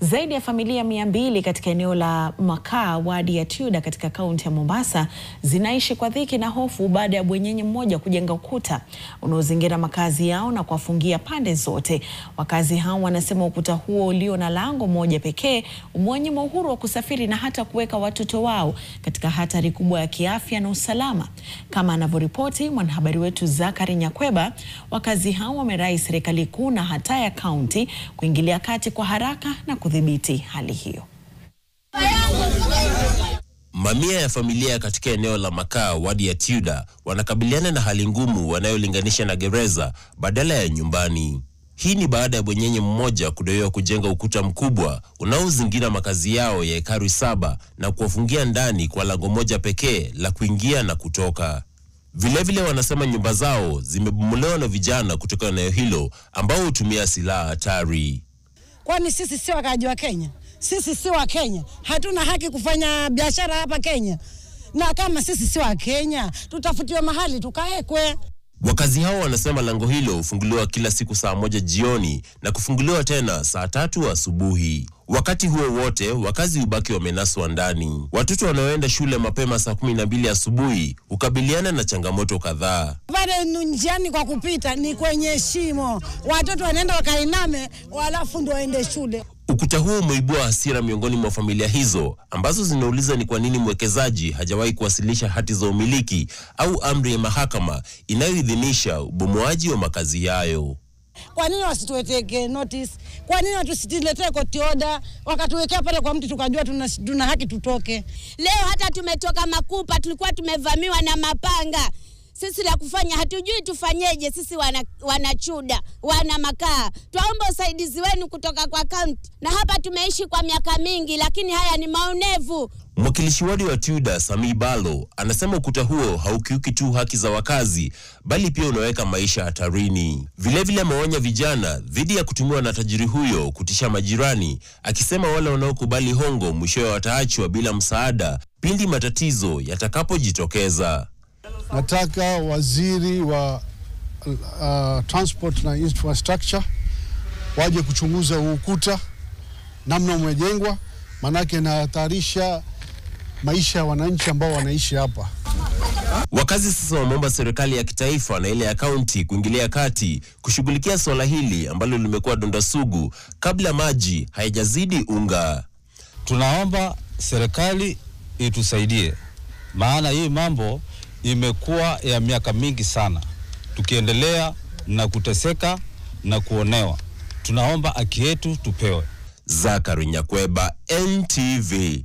Zaidi ya familia 200 katika eneo la Makaa, wadi ya Tudor katika kaunti ya Mombasa zinaishi kwa dhiki na hofu baada ya bwenyenye mmoja kujenga ukuta unaozingira makazi yao na kuwafungia pande zote. Wakazi hao wanasema ukuta huo ulio na lango moja pekee umewanyima uhuru wa kusafiri na hata kuweka watoto wao katika hatari kubwa ya kiafya na usalama. Kama anavyoripoti mwanahabari wetu Zakari Nyakweba, wakazi hao wamerai serikali kuu na hata ya kaunti kuingilia kati kwa haraka na kudhibiti hali hiyo. Mamia ya familia katika eneo la Makaa, wadi ya Tudor, wanakabiliana na hali ngumu wanayolinganisha na gereza badala ya nyumbani. Hii ni baada ya bwenyenye mmoja kudaiwa kujenga ukuta mkubwa unaozingira makazi yao ya ekari 7 na kuwafungia ndani kwa lango moja pekee la kuingia na kutoka. Vilevile wanasema nyumba zao zimebomolewa na vijana kutoka eneo hilo ambao hutumia silaha hatari. Kwani sisi si wakaaji wa Kenya? Sisi si wa Kenya. Hatuna haki kufanya biashara hapa Kenya. Na kama sisi si wa Kenya, tutafutiwa mahali tukaekwe. Wakazi hao wanasema lango hilo hufunguliwa kila siku saa 1 jioni na kufunguliwa tena saa 3 asubuhi. Wakati huo wote, wakazi hubaki wamenaswa ndani. Watoto wanaoenda shule mapema saa 12 asubuhi hukabiliana na changamoto kadhaa. Pale njiani kwa kupita ni kwenye shimo. Watoto wanaenda wakainame walafu ndio waende shule. Ukuta huo umeibua hasira miongoni mwa familia hizo ambazo zinauliza ni kwa nini mwekezaji hajawahi kuwasilisha hati za umiliki au amri ya mahakama inayoidhinisha ubomoaji wa makazi yayo. Kwa nini wasituweke notice? Kwa nini wasituletee court order wakatuwekea pale kwa mtu tukajua tuna haki tutoke? Leo hata tumetoka Makupa, tulikuwa tumevamiwa na mapanga. Sisi la kufanya hatujui tufanyeje. Sisi wana Tudor, wana Makaa. Tuomba usaidizi wenu kutoka kwa kaunti. Na hapa tumeishi kwa miaka mingi, lakini haya ni maonevu. Mwakilishi wadi wa Tudor, Sami Balo, anasema ukuta huo haukiuki tu haki za wakazi, bali pia unaweka maisha hatarini. Vilevile ameonya vijana dhidi ya kutumiwa na tajiri huyo kutisha majirani, akisema wale wanaokubali hongo mwishowe wataachwa bila msaada pindi matatizo yatakapojitokeza. Nataka waziri wa transport na infrastructure waje kuchunguza ukuta namna umejengwa, manake inahatarisha maisha ya wananchi ambao wanaishi hapa. Wakazi sasa wameomba serikali ya kitaifa na ile ya kaunti kuingilia kati kushughulikia swala hili ambalo limekuwa donda sugu kabla maji hayajazidi unga. Tunaomba serikali itusaidie, maana hii mambo imekuwa ya miaka mingi sana. Tukiendelea na kuteseka na kuonewa, tunaomba haki yetu tupewe. Zakari Nyakweba, NTV.